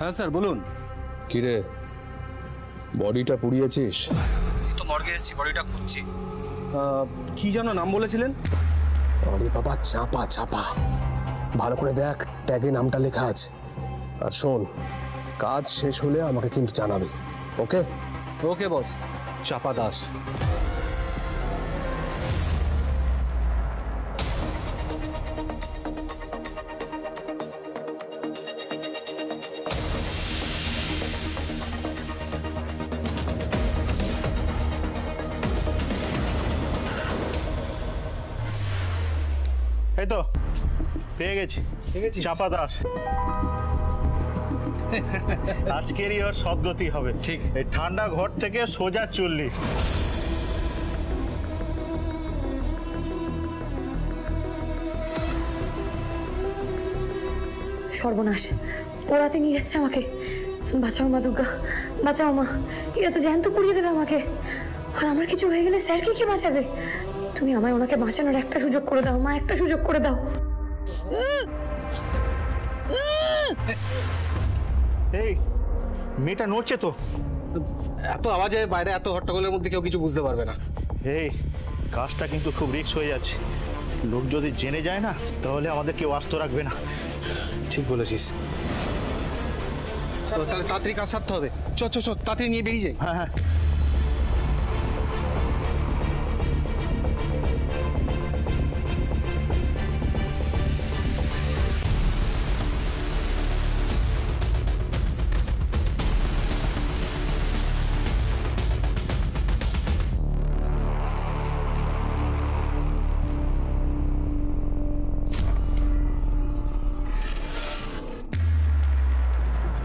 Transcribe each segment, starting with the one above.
হ্যাঁ স্যার বলুন। কি রে, বডিটা পুড়িয়েছিস? এই তো মর্গে এসেছি, বডিটা খুঁজছি। কি যেন নাম বলেছিলেন? আরে বাবা, চাপা চাপা। ভালো করে দেখ, ট্যাগে নামটা লেখা আছে। আর শোন, কাজ শেষ হলে আমাকে কিন্তু জানাবি। ওকে? ওকে বস। চাপা দাস। এই তো পেয়ে গেছি, চাপা দাস। আজকেরই ওর সদ্গতি হবে। ঠিক, এই ঠান্ডা ঘর থেকে সোজা চললি। সর্বনাশ, পোড়াতে নিয়ে যাচ্ছে আমাকে। বাঁচাও মা দুর্গা, বাঁচাও মা, এরা তো জ্যান্ত পুড়িয়ে দেবে আমাকে। আর আমার কিছু হয়ে গেলে স্যারকে কে বাঁচাবে? তুমি আমায় ওনাকে বাঁচানোর একটা সুযোগ করে দাও মা, একটা সুযোগ করে দাও। এই মেয়েটা নড়ছে তো। এত আওয়াজে বাইরে, এত হট্টগোলের মধ্যে কেউ কিছু বুঝতে পারবে না। এই কাজটা কিন্তু খুব রিস্ক হয়ে যাচ্ছে। লোক যদি জেনে যায় না, তাহলে আমাদের কেউ আস্ত রাখবে না। ঠিক বলেছিস। তাহলে তাড়াতাড়ি কাজ সারতে হবে। চ চ চ, তাড়াতাড়ি নিয়ে বেরিয়ে যাই। হ্যাঁ হ্যাঁ।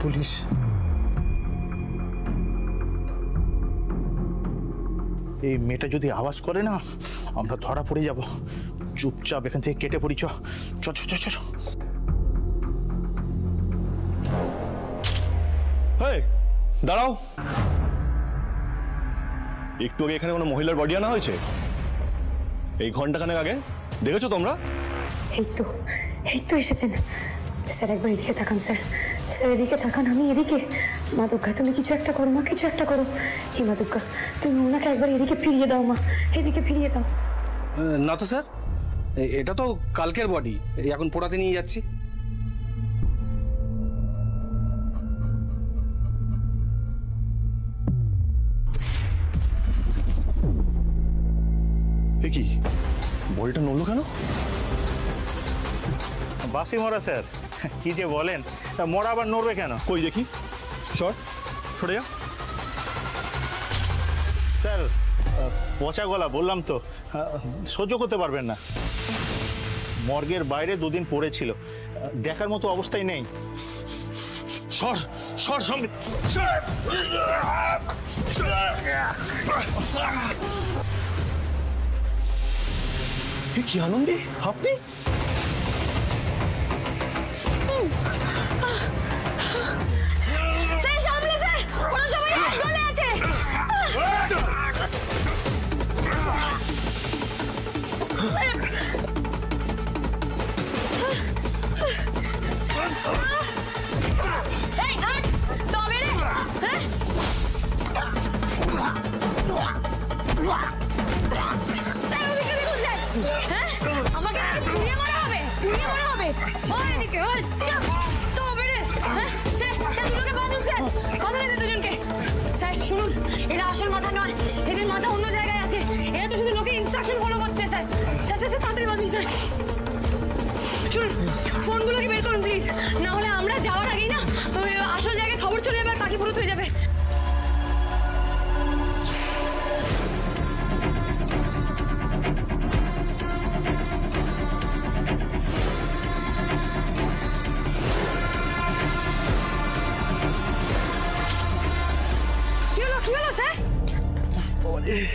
পুলিশ। এই মেয়েটা যদি আওয়াজ করে না, আমরা ধরা পড়ে যাব। চুপচাপ এখান থেকে কেটে পড়ি। চ চ চ চ চ। দাঁড়াও, একটু আগে এখানে কোনো মহিলার বডি আনা হয়েছে? এই ঘন্টাখানেক আগে দেখেছো তোমরা? এই তো এসেছেন স্যার। একবার এদিকে তাকান স্যার, স্যার এদিকে তাকান। আমি এদিকে। মা দুর্গা, তুমি কিছু একটা করো মা, কিছু একটা করো। হে মা দুর্গা, তুমি ওনাকে একবার এদিকে ফিরিয়ে দাও মা, এদিকে ফিরিয়ে দাও। না তো স্যার, এটা তো কালকের বডি, এখন পোড়াতে নিয়ে যাচ্ছি। এ কি, বডিটা নড়লো কেন? বাসি মরা স্যার, কি যে বলেন। মরা আবার নড়বে কেন? কই দেখি, সরে যা। স্যার পচা গলা, বললাম তো, সহ্য করতে পারবেন না। মর্গের বাইরে দুদিন পড়েছিল, দেখার মতো অবস্থায় নেই। সর সর সঙ্গে। কি আনন্দী আপনি? স্যার সামলে স্যার, ওরা সবাই হাসপাতালে আছে। এই হাট তবে রে। স্যার ওদিকে দেখুন স্যার। হ্যাঁ, আমাকে পুড়িয়ে মারা হবে, পুড়িয়ে মারা হবে। ওই এদিকে, ওই চাপ তবে রে। হ্যাঁ স্যার, স্যার দুটোকে বাঁধুন স্যার, বাঁধুন এদের দুজনকে। স্যার শুনুন, এরা আসল মাথা নয়, এদের মাথা অন্য জায়গায় আছে। এরা তো শুধু লোকের ইনস্ট্রাকশন ফলো করছে স্যার। স্যার স্যার তাড়াতাড়ি বাঁধুন স্যার। শুনুন, ফোনগুলোকে বের করুন প্লিজ, না হলে আমরা যাওয়ার আগেই না আসল জায়গায় খবর চলে যাবে আর পাখি পুরো হয়ে যাবে।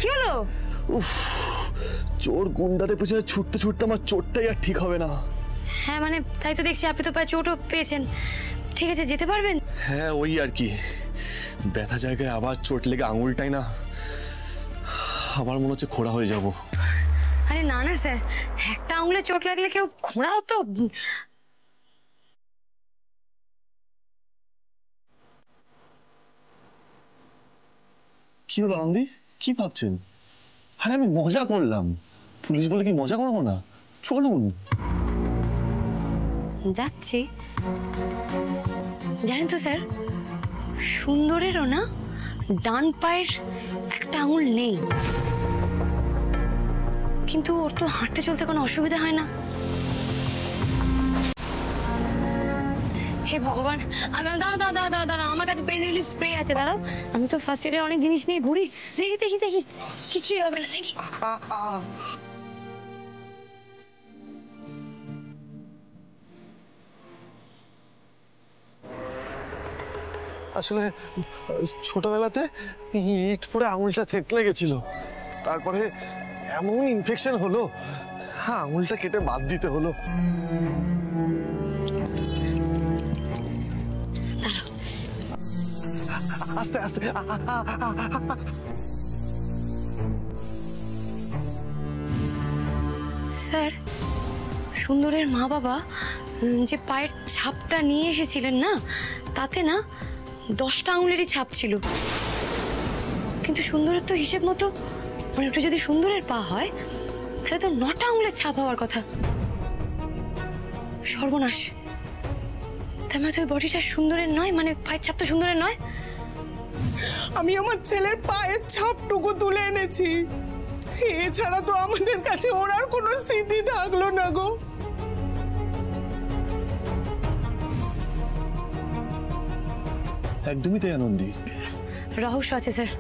কি হলো? উফ, চোর গুন্ডাদের পেছনে ছুটতে ছুটতে আমার চোটটাই আর ঠিক হবে না। হ্যাঁ মানে তাই তো দেখছি, আপনি তো পায়ে চোটও পেয়েছেন। ঠিক আছে, যেতে পারবেন? হ্যাঁ ওই আর কি, ব্যথা জায়গায় আবার চোট লেগে আঙুলটাই না আমার মনে হচ্ছে খোঁড়া হয়ে যাব। আরে না না স্যার, একটা আঙুলে চোট লাগলে কেউ খোঁড়া হতো? কি হলো আনন্দি, কি ভাবছেন? আরে আমি মজা করলাম, পুলিশ বলে কি মজা করবো না? চলুন। যাচ্ছি। জানেন তো স্যার, সুন্দরেরও না ডান পায়ের একটা আঙুল নেই, কিন্তু ওর তো হাঁটতে চলতে কোনো অসুবিধা হয় না। হে ভগবান, আমি দাঁড়া আমার কাছে পেন রিলিফ স্প্রে আছে, দাঁড়াও। আমি তো ফার্স্ট এডের অনেক জিনিস নিয়ে ঘুরি। দেখি কিছুই হবে না, দেখি। আসলে ছোটবেলাতে ইট পড়ে আঙুলটা থেতলে গেছিল, তারপরে এমন ইনফেকশন হলো, হ্যাঁ আঙুলটা কেটে বাদ দিতে হলো। আস্তে আস্তে। স্যার, সুন্দরের মা বাবা যে পায়ের ছাপটা নিয়ে এসেছিলেন না, তাতে না 10টা আঙুলেরই ছাপ ছিল, কিন্তু সুন্দরের তো হিসেব মতো মানে ওটা যদি সুন্দরের পা হয় তাহলে তো 9টা আঙুলের ছাপ হওয়ার কথা। সর্বনাশ, তার মানে তো ওই বডিটা সুন্দরের নয়, মানে পায়ের ছাপ তো সুন্দরের নয়। আমি আমার ছেলের পায়ের ছাপটুকু তুলে এনেছি, এছাড়া তো আমাদের কাছে ওর আর কোনো স্মৃতি থাকলো না গো। একদমই তাই আনন্দি। রহস্য আছে স্যার,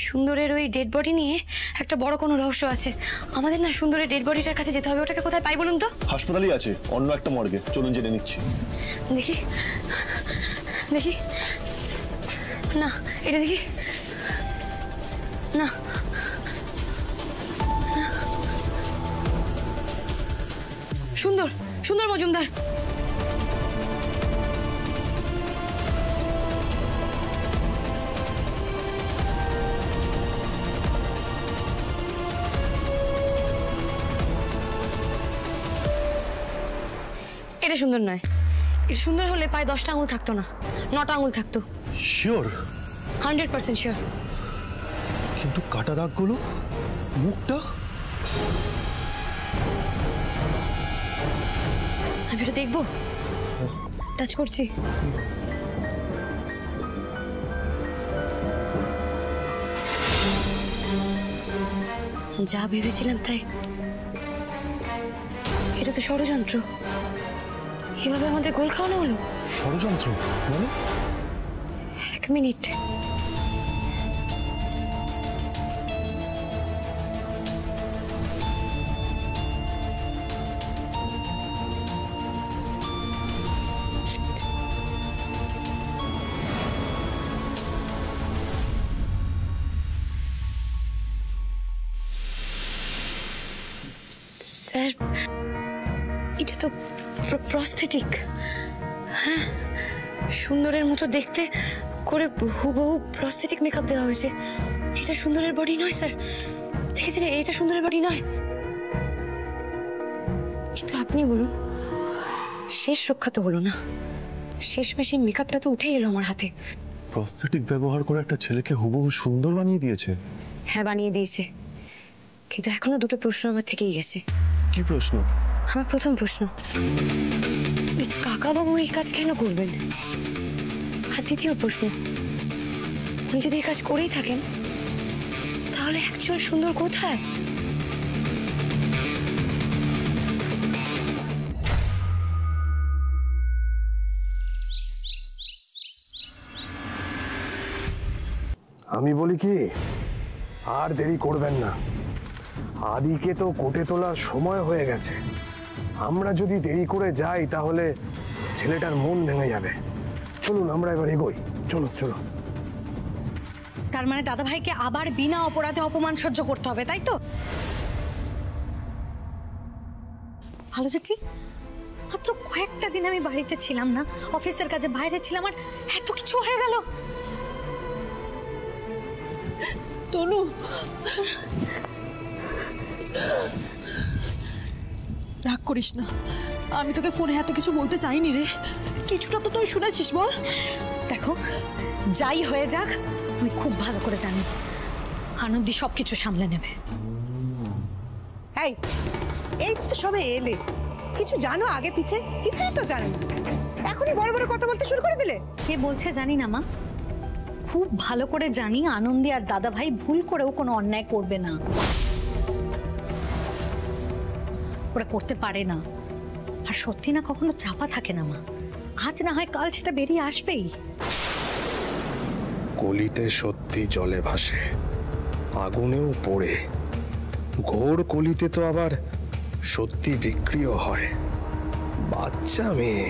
সুন্দরের ওই ডেড বডি নিয়ে একটা বড় কোনো রহস্য আছে। আমাদের না সুন্দরের ডেড বডিটার কাছে যেতে হবে। ওটাকে কোথায় পাই বলুন তো? হাসপাতালেই আছে, অন্য একটা মর্গে, চলুন জেনে নিচ্ছি। দেখি দেখি, না এটা দেখি, না সুন্দর সুন্দর মজুমদার। এটা সুন্দর নয়, এটা সুন্দর হলে পায়ে 10টা আঙুল থাকতো না, 9টা আঙুল থাকতো। শিওর? 100% শিওর। কিন্তু কাটা দাগগুলো, মুখটা। আমি এটা দেখবো, টাচ করছি। যা ভেবেছিলাম তাই, এটা তো ষড়যন্ত্র। এভাবে আমাদের গোল খাওয়ানো হলো। ষড়যন্ত্র মানে? 1 মিনিট। স্যার, এটা তো প্রস্থেটিক। হ্যাঁ, সুন্দরের মতো দেখতে করে হুবহু প্রস্থেটিক মেকআপ দেওয়া হয়েছে। এটা সুন্দরের বডি নয় স্যার, দেখেছেন? এটা সুন্দরের বডি নয়। কিন্তু আপনি বলুন, শেষ রক্ষা তো হলো না, শেষমেশ এই মেকআপটা তো উঠে এলো আমার হাতে। প্রস্থেটিক ব্যবহার করে একটা ছেলেকে হুবহু সুন্দর বানিয়ে দিয়েছে? হ্যাঁ, বানিয়ে দিয়েছে, কিন্তু এখনো দুটো প্রশ্ন আমার থেকেই গেছে। কি প্রশ্ন? আমার প্রথম প্রশ্ন, এই কাকাবাবু এই কাজ কেন করবেন? আর দ্বিতীয় প্রশ্ন, উনি যদি এই কাজ করেই থাকেন তাহলে অ্যাকচুয়াল সুন্দর কোথায়? আমি বলি কি, আর দেরি করবেন না। আদিকে তো কোর্টে তোলার সময় হয়ে গেছে। আমরা যদি দেরি করে যাই তাহলে ছেলেটার মন ভেঙে যাবে। চলুন আমরা এবার এগোই, চলো চলো। তার মানে দাদা ভাইকে আবার বিনা অপরাধে অপমান সহ্য করতে হবে, তাই তো? ভালো জেঠি, মাত্র কয়েকটা দিন আমি বাড়িতে ছিলাম না, অফিসের কাজে বাইরে ছিলাম, আর এত কিছু হয়ে গেল। তনু, রাগ করিস না, আমি তোকে ফোনে এত কিছু বলতে চাইনি রে। কিছুটা তো তুই শুনেছিস, বল। দেখো, যাই হয়ে যাক, আমি খুব ভালো করে জানি আনন্দি সবকিছু সামলে নেবে। এই এই তো সবে এলে, কিছু জানো আগে পিছে? কিছুই তো জানো না, এখনই বড় বড় কথা বলতে শুরু করে দিলে। কে বলছে জানি না মা, খুব ভালো করে জানি আনন্দি আর দাদা ভাই ভুল করেও কোনো অন্যায় করবে না, ওরা করতে পারে না। আর সত্যি না কখনো চাপা থাকে না মা, আজ না হয় কাল সেটা বেরিয়ে আসবেই। কলিতে সত্যি জলে ভাসে, আগুনেও পড়ে। ঘোর কলিতে তো আবার সত্যি বিক্রিও হয়। বাচ্চা মেয়ে,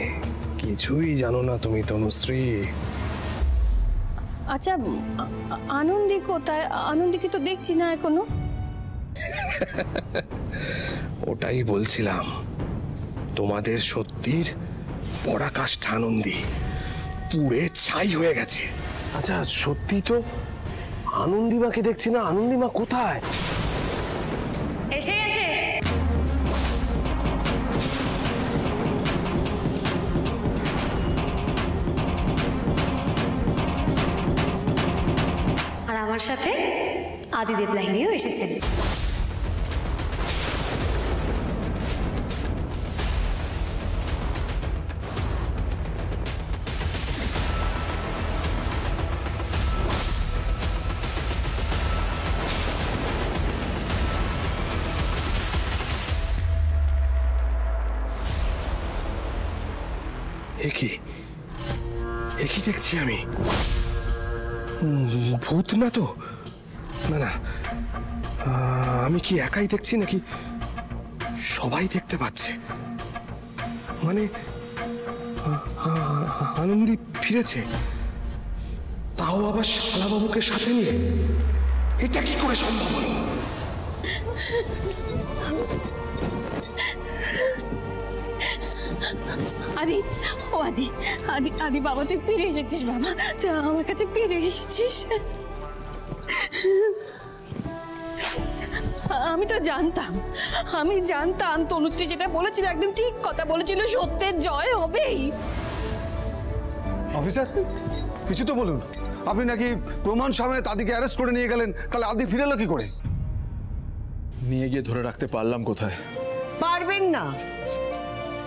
কিছুই জানো না তুমি তনুশ্রী। আচ্ছা আনন্দি কোথায়? আনন্দিকে তো দেখছি না এখনো। ওটাই বলছিলাম, তোমাদের সত্যির পরাকাষ্ঠা আনন্দি পুড়ে ছাই হয়ে গেছে। আচ্ছা সত্যি তো আনন্দিমাকে দেখছি না, আনন্দিমা কোথায়? এসে গেছে। আর আমার সাথে আদিদেব লাহিড়িও এসেছেন। একই দেখছি আমি, ভূত না তো? না না, আমি কি একাই দেখছি নাকি সবাই দেখতে পাচ্ছে? মানে আনন্দি ফিরেছে, তাও আবার শালাবাবুকে সাথে নিয়ে। এটা কি করে সম্ভব হলো? আদি, ও আদি, আদি আদি বাবা তুই ফিরে এসেছিস বাবা, তুই আমার কাছে ফিরে এসেছিস। আমি তো জানতাম, আমি জানতাম তনুশ্রী যেটা বলেছিল একদম ঠিক কথা বলেছিল, সত্যের জয় হবেই। অফিসার কিছু তো বলুন, আপনি নাকি প্রমাণ সমেত আদিকে অ্যারেস্ট করে নিয়ে গেলেন, তাহলে আদি ফিরে এলো কি করে? নিয়ে গিয়ে ধরে রাখতে পারলাম কোথায়? পারবেন না,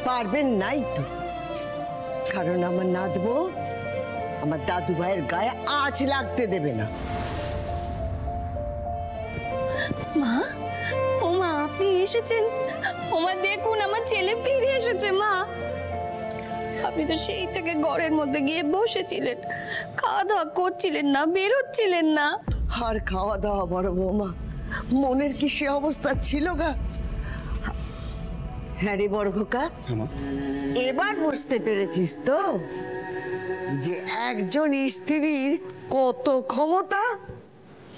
পারবেন নাই তো, কারণ আমার নাতবো আমার দাদু ভাইয়ের গায়ে আঁচ লাগতে দেবে না। মা, ও মা আপনি এসেছেন? ও মা দেখুন আমার ছেলে ফিরে এসেছে। মা আপনি তো সেই থেকে ঘরের মধ্যে গিয়ে বসেছিলেন, খাওয়া দাওয়া করছিলেন না, বেরোচ্ছিলেন না। আর খাওয়া দাওয়া বড় বৌমা, মনের কি সে অবস্থা ছিল গা? হ্যাঁ রে বড় খোকা, এবার বুঝতে পেরেছিস তো যে একজন স্ত্রীর কত ক্ষমতা।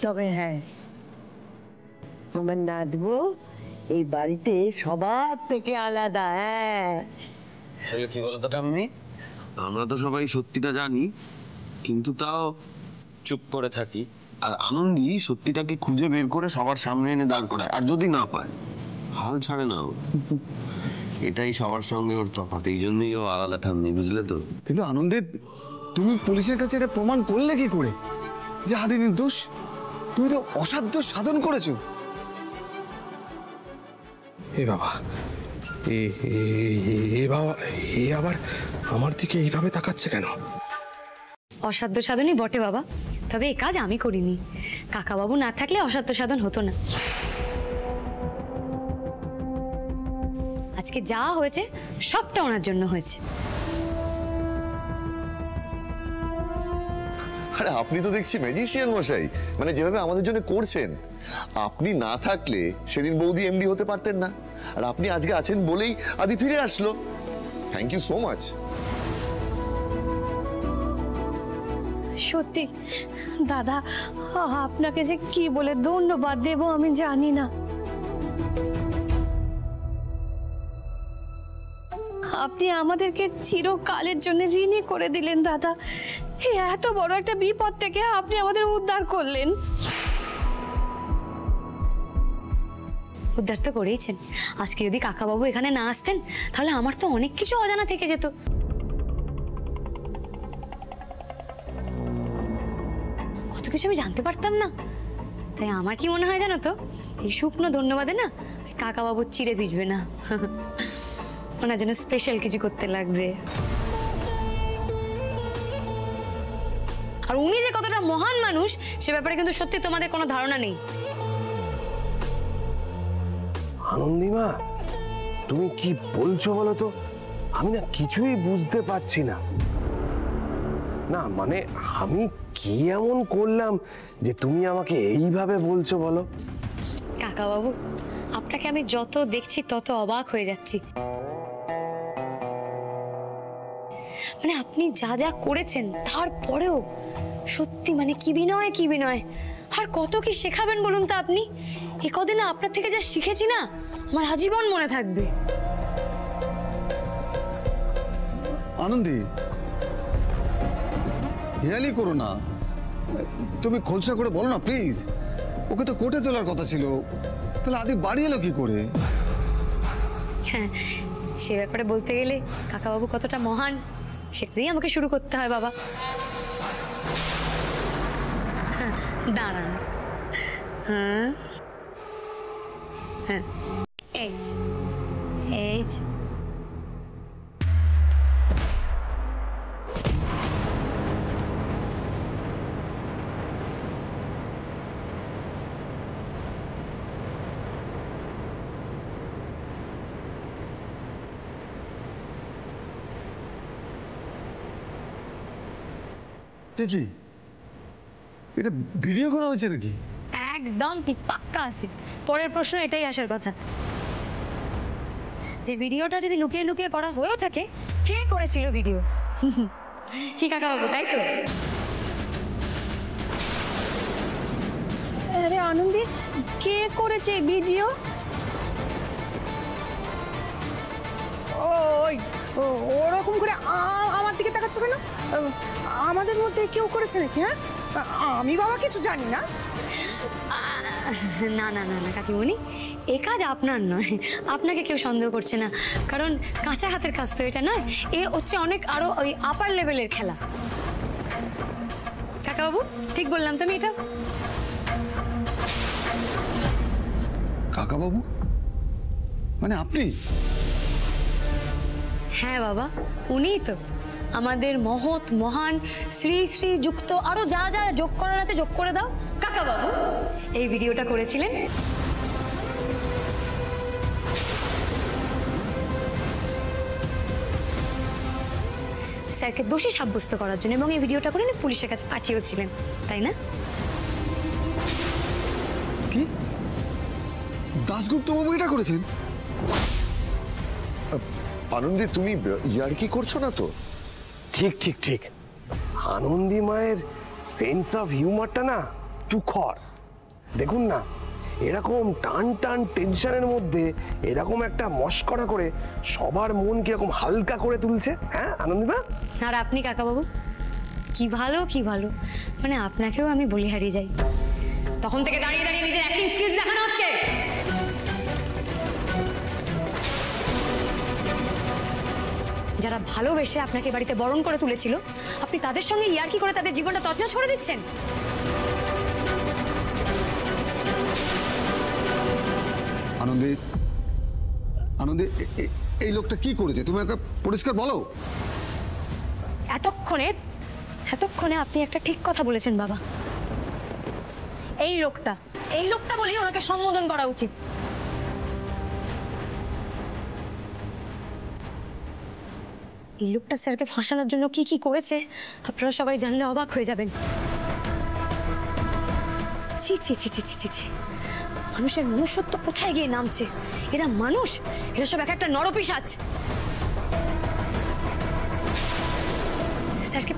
তবে হ্যাঁ, আমার নাতবো এই বাড়িতে সবার থেকে আলাদা। হ্যাঁ কি বলতো ঠাম্মি, আমরা তো সবাই সত্যিটা জানি, কিন্তু তাও চুপ করে থাকি। আর আনন্দি সত্যিটাকে খুঁজে বের করে সবার সামনে এনে দাঁড় করায়, আর যদি না পায় হাল ছাড়ে না ও। এটাই সবার সঙ্গে ওর তফাৎ, এই জন্যই ও আলাদা ঠাম্মি, বুঝলে তো? কিন্তু আনন্দিত, তুমি পুলিশের কাছে এটা প্রমাণ করলে কি করে যে আদি নির্দোষ? তুমি তো অসাধ্য সাধন করেছো। এ বাবা, এ বাবা, এ আবার আমার দিকে এইভাবে তাকাচ্ছে কেন? অসাধ্য সাধনই বটে বাবা, তবে এই কাজ আমি করিনি। কাকাবাবু না থাকলে অসাধ্য সাধন হতো না। আজকে যা হয়েছে সবটা ওনার জন্য হয়েছে। আরে আপনি তো দেখছি ম্যাজিশিয়ান মশাই, মানে যেভাবে আমাদের জন্য করছেন। আপনি না থাকলে সেদিন বৌদি এমডি হতে পারতেন না, আর আপনি আজকে আছেন বলেই আদি ফিরে আসলো। Thank you so much. সত্যি দাদা, আপনাকে যে কি বলে ধন্যবাদ দেব আমি জানি না। আপনি আমাদেরকে চিরকালের জন্য ঋণী করে দিলেন দাদা। এত বড় একটা বিপদ থেকে আপনি আমাদের উদ্ধার করলেন। উদ্ধার তো করেইছেন। আজকে যদি কাকাবাবু এখানে না আসতেন তাহলে আমার তো অনেক কিছু অজানা থেকে যেত। কত কিছু কিছু আমি জানতে পারতাম না। তাই আমার কি মনে হয় জানো তো, এই শুকনো ধন্যবাদে না কাকা বাবু চিড়ে ভিজবে না, ওনার জন্য স্পেশাল কিছু করতে লাগবে। আর উনি যে কতটা মহান মানুষ সে ব্যাপারে কিন্তু সত্যি তোমাদের কোনো ধারণা নেই। আনন্দিমা, তুমি কি বলছো বলো তো? আমি না কিছুই বুঝতে পারছি না। না মানে আমি কি এমন করলাম যে তুমি আমাকে এইভাবে বলছো বলো? কাকা বাবু, আপনাকে আমি যত দেখছি তত অবাক হয়ে যাচ্ছি। মানে আপনি যা যা করেছেন তারপরেও সত্যি মানে কি বিনয় কি বিনয়। আর কত কি শেখাবেন বলুন তো আপনি? এ কদিনে আপনার থেকে যা শিখেছি না আমার আজীবন মনে থাকবে। আনন্দী, হেয়ালি করো না, তুমি খোলসা করে বলো না প্লিজ। ওকে তো কোর্টে তোলার কথা ছিল, তাহলে আদি বাড়ি এলো কি করে? হ্যাঁ, সে ব্যাপারে বলতে গেলে কাকাবাবু কতটা মহান সেটাই আমাকে শুরু করতে হয় বাবা। দাঁড়ান, হ্যাঁ হ্যাঁ, এই এই কি এটা ভিডিও করা হয়েছে নাকি? একদম ঠিক পাক্কা আছে। পরের প্রশ্ন এটাই আসার কথা, যে ভিডিওটা যদি লুকিয়ে লুকিয়ে করা হয়েও থাকে, কে করেছিল ভিডিও? কি কাকা বাবু, তাই তো? আরে আনন্দী, কে করেছে ভিডিও? ওই ওরকম করে আমার দিকে তাকাচ্ছ কেন? আমাদের মধ্যে কেউ করেছে নাকি? হ্যাঁ, আমি বাবা কিছু জানি না। না না না না কাকিমণি, এ কাজ আপনার নয়, আপনাকে কেউ সন্দেহ করছে না। কারণ কাঁচা হাতের কাজ তো এটা নয়, এ হচ্ছে অনেক আরো ওই আপার লেভেলের খেলা। কাকাবাবু ঠিক বললাম তো আমি এটা? কাকাবাবু মানে আপনি? হ্যাঁ বাবা, উনিই তো আমাদের মহৎ মহান শ্রী শ্রী যুক্ত আরো যা যা যোগ করার আছে যোগ করে দাও। কাকা বাবু এই ভিডিওটা করেছিলেন। স্যারকে দোষী সাব্যস্ত করার জন্য, এবং এই ভিডিওটা করে পুলিশের কাছে পাঠিয়েছিলেন, তাই না? কি দাশগুপ্ত বাবু এটা করেছেন? আনন্দী, তুমি ইয়ার্কি করছো না তো? ঠিক ঠিক ঠিক, আনন্দী মায়ের সেন্স অফ হিউমারটা না তুখর। দেখুন না, এরকম টান টান টেনশনের মধ্যে এরকম একটা মস্করা করে সবার মন কিরকম হালকা করে তুলছে। হ্যাঁ আনন্দীমা? আর আপনি কাকাবাবু কি ভালো কি ভালো, মানে আপনাকেও আমি বলিহারিয়ে যাই। তখন থেকে দাঁড়িয়ে দাঁড়িয়ে নিজের অ্যাক্টিং স্কিলস দেখানো হচ্ছে। যারা ভালোবেসে আপনাকে বাড়িতে বরণ করে তুলেছিল, আপনি তাদের সঙ্গে ইয়ার্কি করে তাদের জীবনটা তছনছ করে দিচ্ছেন। আনন্দী, আনন্দী, এই লোকটা কি করেছে তুমি একটা পরিষ্কার বলো। এতক্ষণে আপনি একটা ঠিক কথা বলেছেন বাবা। এই লোকটা বলেই ওনাকে সম্বোধন করা উচিত। এই লোকটা স্যারকে ফাঁসানোর জন্য কি কি করেছে আপনারা সবাই জানলে অবাক হয়ে যাবেন। ছি ছি ছি ছি ছি ছি, মানুষের মনুষ্যত্ব কোথায় গিয়ে নামছে? এরা মানুষ? এরা সব এক একটা নরপিশাচ। স্যারকে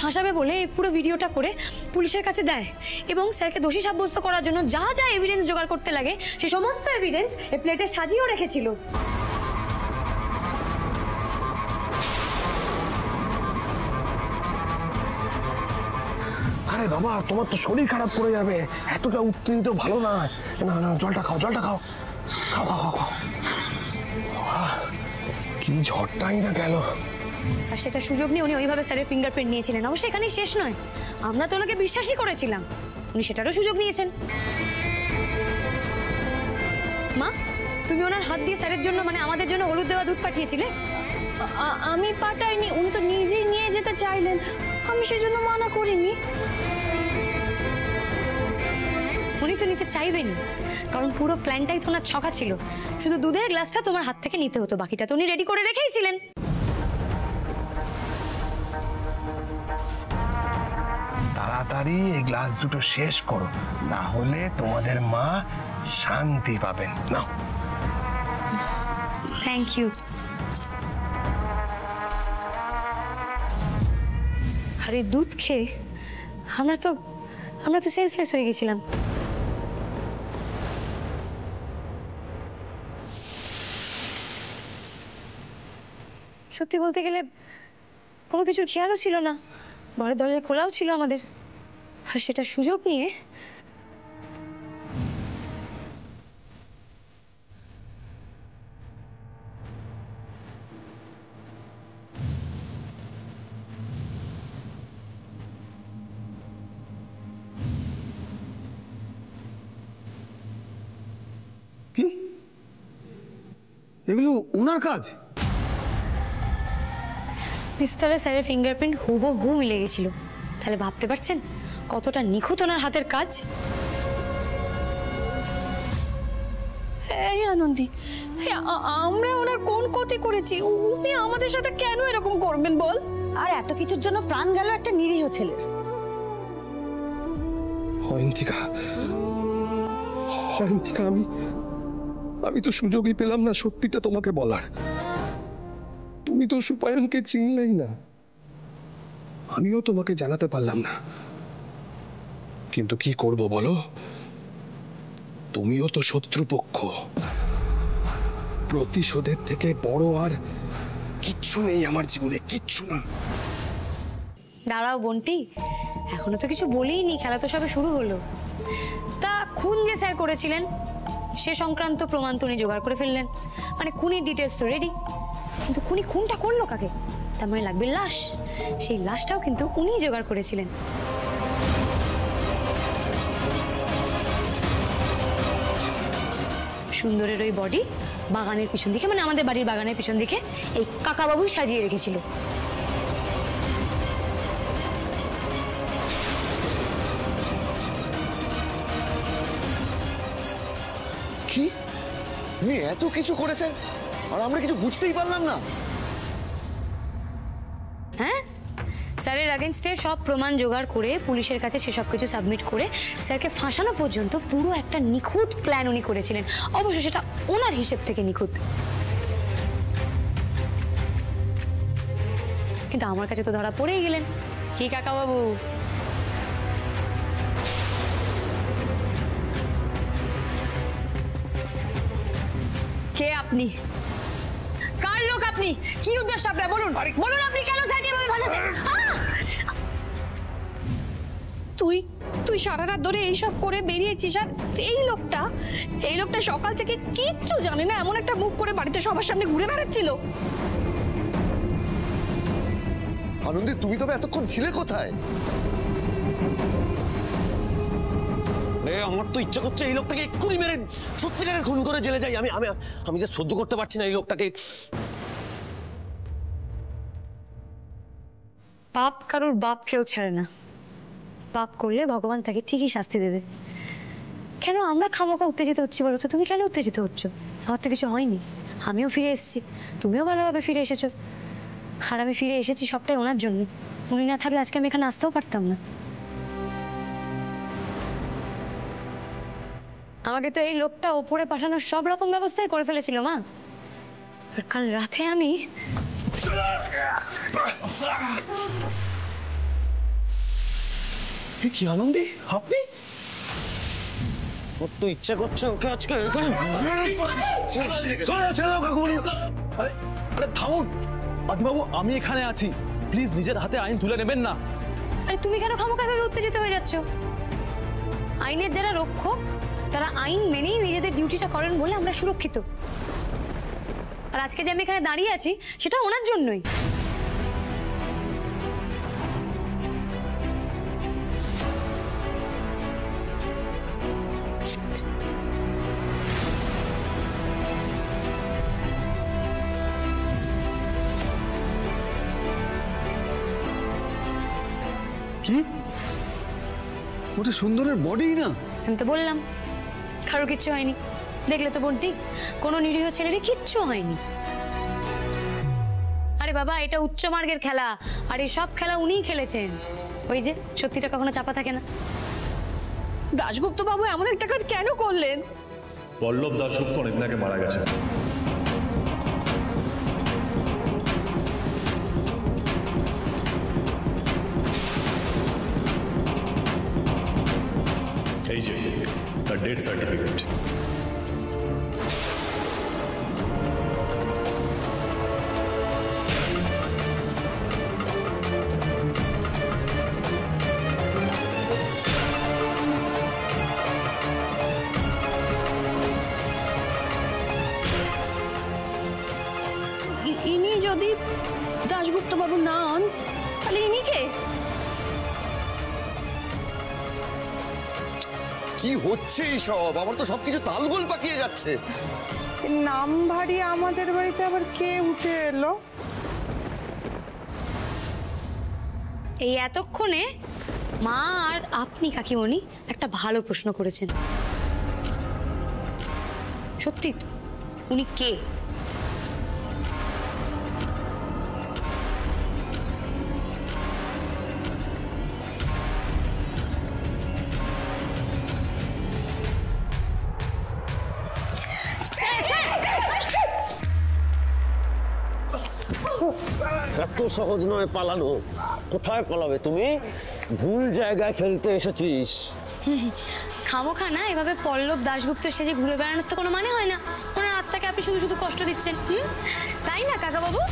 ফাঁসাবে বলে এই পুরো ভিডিওটা করে পুলিশের কাছে দেয়, এবং স্যারকে দোষী সাব্যস্ত করার জন্য যা যা এভিডেন্স জোগাড় করতে লাগে সে সমস্ত এভিডেন্স এই প্লেটে সাজিয়েও রেখেছিল। আরে বাবা, তোমার তো শরীর খারাপ করে যাবে, এতটা উত্তেজিত ভালো না। না না, জলটা খাও, জলটা খাও, খাও খাও খাও খাও। কি ঝড়টাই না গেল। আর সেটা সুযোগ নিয়ে উনি ওইভাবে স্যারের ফিঙ্গারপ্রিন্ট নিয়েছিলেন। অবশ্যই এখানেই শেষ নয়, আমরা তো ওনাকে বিশ্বাসই করেছিলাম, উনি সেটারও সুযোগ নিয়েছেন। মা, তুমি ওনার হাত দিয়ে স্যারের জন্য মানে আমাদের জন্য হলুদ দেওয়া দুধ পাঠিয়েছিলে? আমি পাঠাইনি, উনি তো নিজেই নিয়ে যেতে চাইলেন, আমি সেজন্য মানা করিনি। উনি তো নিতে চাইবেনি, কারণ পুরো প্ল্যানটাই তো ওনার ছকা ছিল। শুধু দুধের গ্লাসটা তোমার হাত থেকে নিতে হতো, বাকিটা তো উনি রেডি করে রেখেইছিলেন। তাড়াতাড়ি এই গ্লাস দুটো শেষ করো, না হলে তোমাদের মা শান্তি পাবেন। নাও। Thank you. আরে দুধ খেয়ে আমরা তো সেন্সলেস হয়ে গেছিলাম। সত্যি বলতে গেলে কোনো কিছুর খেয়ালও ছিল না, ঘরের দরজা খোলাও ছিল আমাদের, আর সেটা সুযোগ নিয়ে কি এগুলো ওনার কাজ? পিস্তলে স্যারের ফিঙ্গারপ্রিন্ট হুবহু মিলে গেছিল। তাহলে ভাবতে পারছেন কতটা নিখুঁত ওনার হাতের কাজ। এই আনন্দী, আমরা ওনার কোন ক্ষতি করেছি? উনি আমাদের সাথে কেন এরকম করবেন বল? আর এত কিছুর জন্য প্রাণ গেল একটা নিরীহ ছেলের। অয়ন্তিকা, অয়ন্তিকা, আমি তো সুযোগই পেলাম না সত্যিটা তোমাকে বলার। তুমি তো সুপায়নকে চিনলেই না, আমিও তোমাকে জানাতে পারলাম না। কিন্তু কি করব বলো, তুমিও তো শত্রুপক্ষ। প্রতিশোধের থেকে বড় আর কিচ্ছু নেই আমার জীবনে, কিচ্ছু না। দাঁড়াও বন্টি, এখনো তো কিছু বলিনি, খেলা তো সবে শুরু হলো। তা খুন যে স্যার করেছিলেন সে সংক্রান্ত প্রমাণ তো উনি জোগাড় করে ফেললেন, মানে খুনির ডিটেলস তো রেডি। কিন্তু খুনটা করলো কাকে? তার মানে লাগবে লাশ, সেই লাশটাও কিন্তু উনি জোগাড় করেছিলেন। সুন্দরের ওই বডি বাগানের পিছন দিকে, মানে আমাদের বাড়ির বাগানের পিছন দিকে এই কাকাবাবুই সাজিয়ে রেখেছিল। কি উনি এত কিছু করেছেন আর আমরা কিছু বুঝতেই পারলাম না? হ্যাঁ, স্যারের আগেনস্টে সব প্রমাণ জোগাড় করে পুলিশের কাছে সেসব কিছু সাবমিট করে স্যারকে ফাঁসানো পর্যন্ত পুরো একটা নিখুঁত প্ল্যান উনি করেছিলেন। অবশ্য সেটা ওনার হিসেব থেকে নিখুঁত, কিন্তু আমার কাছে তো ধরা পড়েই গেলেন। কি কাকাবাবু? কে আপনি? কার লোক আপনি? কি উদ্দেশ্য আপনার? বলুন বলুন, আপনি কেন স্যারকে এভাবে ভাসাতেন? তুই সারা রাত ধরে এইসব করে বেরিয়েছিস, আর এই লোকটা সকাল থেকে কিচ্ছু জানে না, এমন একটা মুখ করে বাড়িতে সবার সামনে ঘুরে বেড়াচ্ছিল। আনন্দী, তুমি তবে এতক্ষণ ছিলে কোথায়? আমার তো ইচ্ছা করছে এই লোকটাকে এক্ষুনি মেরে সত্যিকারের খুন করে জেলে যাই। আমি যা সহ্য করতে পারছি না এই লোকটাকে। পাপ কারোর বাপ কেউ ছাড়ে না, পাপ করলে ভগবান তাকে ঠিকই শাস্তি দেবে। কেন আমরা খামোখা উত্তেজিত হচ্ছি বলো তো? তুমি কেন উত্তেজিত হচ্ছ? আমার তো কিছু হয়নি, আমিও ফিরে এসেছি, তুমিও ভালোভাবে ফিরে এসেছো। আর আমি ফিরে এসেছি সবটাই ওনার জন্য। উনি না থাকলে আজকে আমি এখানে আসতেও পারতাম না। আমাকে তো এই লোকটা ওপরে পাঠানোর সব রকম ব্যবস্থাই করে ফেলেছিল মা। আর কাল রাতে আমি কি আনন্দী, আপনি? ওর তো ইচ্ছা করছে ওকে আজকে এখানে। আরে থামুন বাবু, আমি এখানে আছি, প্লিজ নিজের হাতে আইন তুলে নেবেন না। আরে তুমি কেন খামোখা ভাবে উত্তেজিত হয়ে যাচ্ছ? আইনের যারা রক্ষক তারা আইন মেনেই নিজেদের ডিউটিটা করেন বলে আমরা সুরক্ষিত। আর আজকে যে আমি এখানে দাঁড়িয়ে আছি সেটা ওনার জন্যই। কি? ওটা সুন্দরের বডি না? আমি তো বললাম কারোর কিচ্ছু হয়নি। দেখলে তো বোনটি, কোনো নিরীহ ছেলেরই কিচ্ছু হয়নি। আরে বাবা, এটা উচ্চ মার্গের খেলা, আর এই সব খেলা উনিই খেলেছেন। ওই যে সত্যিটা কখনো চাপা থাকে না। দাশগুপ্ত বাবু এমন একটা কাজ কেন করলেন? পল্লব দাশগুপ্ত অনেকদিন আগে মারা গেছে। এই যে তার ডেথ সার্টিফিকেট। ইনি যদি দাশগুপ্ত বাবু না হন, তাহলে ইনি কে? কি হচ্ছে এইসব? আমার তো সবকিছু তালগোল পাকিয়ে যাচ্ছে। নাম ভারী আমাদের বাড়িতে আবার কে উঠে এলো? এই এতক্ষণে মা আর আপনি কাকিমণি একটা ভালো প্রশ্ন করেছেন। সত্যি তো, উনি কে? এত সহজ নয় পালানো। কোথায় পালাবে তুমি? ভুল জায়গায় খেলতে এসেছিস। খামোখা না এভাবে পল্লব দাশগুপ্ত সেজে ঘুরে বেড়ানোর তো কোনো মানে হয় না। ওনার আত্মাকে আপনি শুধু শুধু কষ্ট দিচ্ছেন, তাই না কাকা বাবু?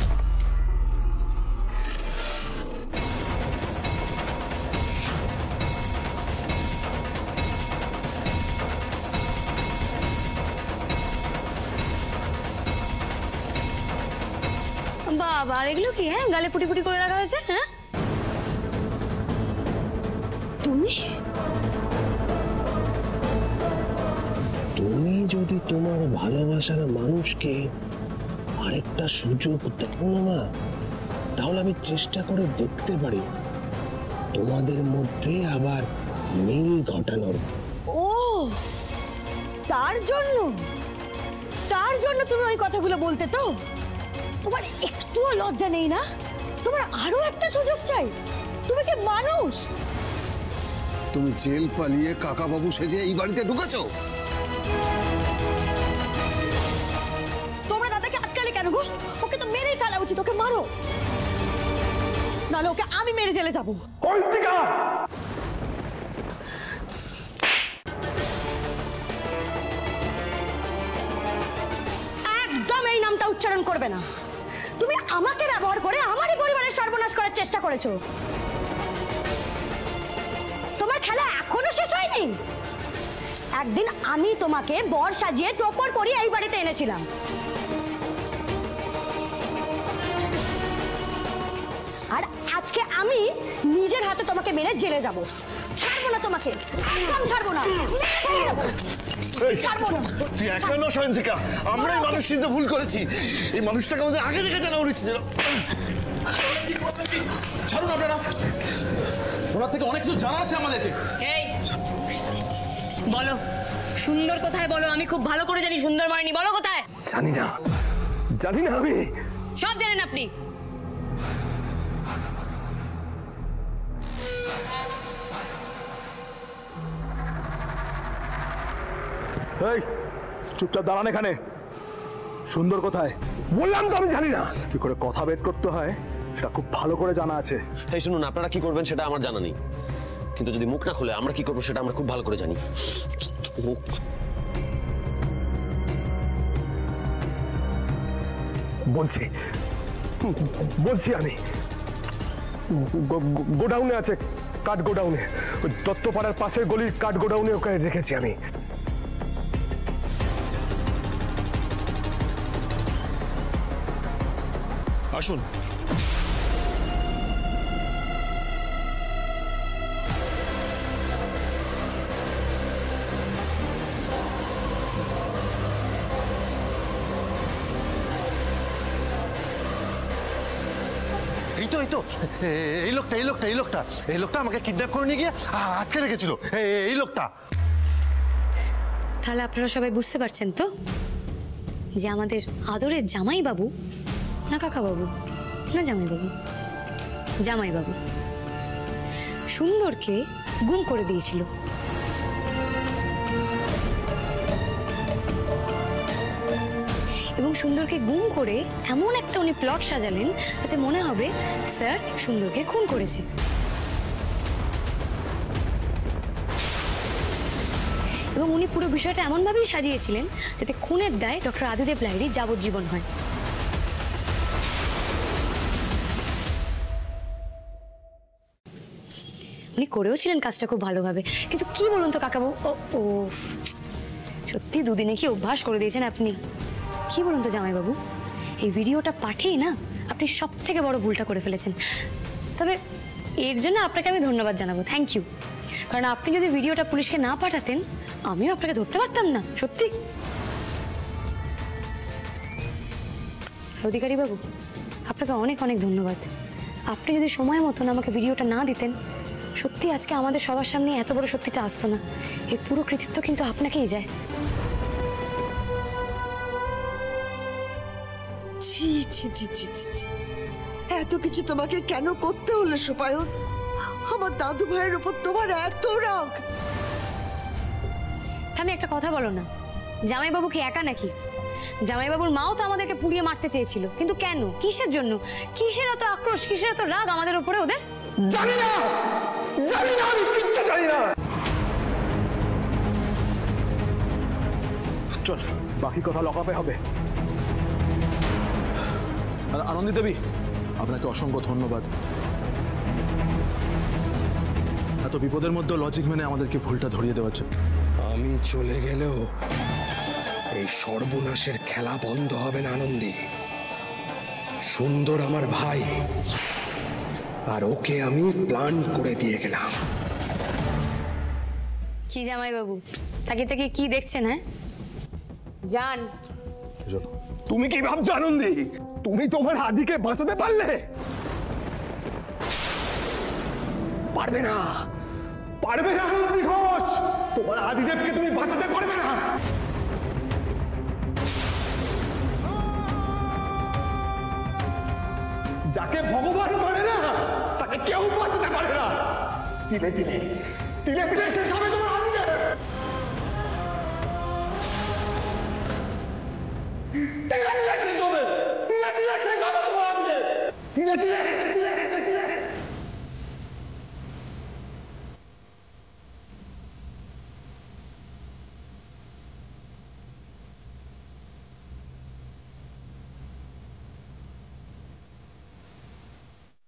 বাবা, আর এগুলো কি? হ্যাঁ, গালে পুটি পুটি করে রাখা হয়েছে। হ্যাঁ, তুমি যদি তোমার ভালোবাসার মানুষকে আরেকটা সুযোগ দাও না মা, তাহলে আমি চেষ্টা করে দেখতে পারি তোমাদের মধ্যে আবার মিল ঘটানোর। ও, তার জন্য তুমি ওই কথাগুলো বলতে? তো তোমার একটুও লজ্জা নেই না? তোমার আরো একটা সুযোগ চাই? তুমি কি মানুষ? তুমি জেল পালিয়ে কাকাবাবু সেজে এই বাড়িতে ঢুকেছো? তোমরা দাদাকে আটকালে কেন গো? ওকে তো মেরেই ফেলা উচিত। ওকে মারো, নাহলে ওকে আমি মেরে জেলে যাবো। একদম এই নামটা উচ্চারণ করবে না। তুমি আমাকে ব্যবহার করে আমারই পরিবারের সর্বনাশ করার চেষ্টা করেছো। তোমার খেলা এখনো শেষ হয়নি। একদিন আমি তোমাকে বর সাজিয়ে টোপর পরিয়ে এই বাড়িতে এনেছিলাম। আর আজকে আমি নিজের হাতে তোমাকে মেরে জেলে যাব। ছাড়বো না তোমাকে, একদম ছাড়বো না, ছাড়বো না। তুই একানো সয়ন্তিকা, আমরাই মানুষ চিনতে ভুল করেছি। এই মানুষটাকে আমাদের আগে থেকে জানা উচিত ছিল। ছাড়ুন আপনারা, ওনার থেকে অনেক কিছু জানা আছে আমাদেরকে। এই বলো, সুন্দর কোথায়? বলো, আমি খুব ভালো করে জানি সুন্দর মারেনি। বলো কোথায়? জানি না আমি। সব জানেন আপনি। এই চুপচাপ দাঁড়ান এখানে। সুন্দর কোথায়? বললাম তো আমি জানি না। কি করে কথা বের করতে হয় সেটা খুব ভালো করে জানা আছে। এই শুনুন, আপনারা কি করবেন সেটা আমার জানা নেই, কিন্তু যদি মুখ না খুলে আমরা কি করবো সেটা আমরা খুব ভালো করে জানি। বলছি আমি গোডাউনে আছে, কাঠ গোডাউনে, দত্তপাড়ার পাশের গলির কাঠ গোডাউনে ওকে রেখেছি আমি। আসুন। এই তো এই লোকটা আমাকে কিডন্যাপ করে নিয়ে গিয়ে আটকে রেখেছিল, এই লোকটা। তাহলে আপনারা সবাই বুঝতে পারছেন তো যে আমাদের আদরের জামাইবাবু না কাকাবাবু না জামাইবাবু, জামাইবাবু সুন্দরকে গুম করে দিয়েছিল। এবং সুন্দরকে গুম করে এমন একটা উনি প্লট সাজালেন যাতে মনে হবে স্যার সুন্দরকে খুন করেছে। এবং উনি পুরো বিষয়টা এমনভাবেই সাজিয়েছিলেন যাতে খুনের দায় ডক্টর আদিদেব লাহিড়ী যাবজ্জীবন হয়। উনি করেও ছিলেন কাজটা খুব ভালোভাবে, কিন্তু কি বলুন তো কাকাবাবু, ও সত্যি দুদিনে কি অভ্যাস করে দিয়েছেন আপনি। কি বলুন তো জামাইবাবু, এই ভিডিওটা পাঠিয়ে না আপনি সব থেকে বড় ভুলটা করে ফেলেছেন। তবে এর জন্য আপনাকে আমি ধন্যবাদ জানাবো, থ্যাংক ইউ। কারণ আপনি যদি ভিডিওটা পুলিশকে না পাঠাতেন আমিও আপনাকে ধরতে পারতাম না, সত্যি। অধিকারী বাবু, আপনাকে অনেক অনেক ধন্যবাদ। আপনি যদি সময় মতন আমাকে ভিডিওটা না দিতেন সত্যি আজকে আমাদের সবার সামনে এত বড় সত্যিটা আসতো না। এর পুরো কৃতিত্ব কিন্তু আপনাকেই যায়। ছি ছি ছি ছি ছি ছি। এত কিছু তোমাকে কেন করতে হলো সুপায়ন? আমার দাদু ভাইয়ের উপর তোমার এত রাগ? আমি একটা কথা বলো না, জামাইবাবু কি একা নাকি? জামাইবাবুর মাও তো আমাদেরকে পুড়িয়ে মারতে চেয়েছিল, কিন্তু কেন, কিসের জন্য, কিসের এত আক্রোশ, কিসের এত রাগ আমাদের উপরে ওদের? জানি না, আমি কিচ্ছু জানি না। চল, বাকি কথা লকাপে হবে। আনন্দী দেবী, আপনাকে অসংখ্য ধন্যবাদ। এত বিপদের মধ্যে লজিক মেনে আমাদেরকে ভুলটা ধরিয়ে দেওয়ার জন্য। আমি চলে গেলেও এই সর্বনাশের খেলা বন্ধ হবে না আনন্দী। সুন্দর আমার ভাই, আর ওকে আমি প্ল্যান করে দিয়ে গেলাম। কি জামাইবাবু, তাকে তাকে কি দেখছেন? হ্যাঁ জান, তুমি কি ভাবছো আনন্দী তুমি তোমার আদিকে বাঁচাতে পারলে? পারবে না, পারবে না আনন্দী ঘোষ, তোমার আদিদেবকে তুমি বাঁচাতে পারবে না। যাকে ভগবান মানে না তাকে কেউ বাঁচাতে পারে না। তিলে তিলে তিলে তিলে শেষ হবে তোমার আদিদেব। তিলে তিলে শেষ হবে, তিলে তিলে শেষ হবে তোমার আদিদেব, তিলে তিলে তিলে।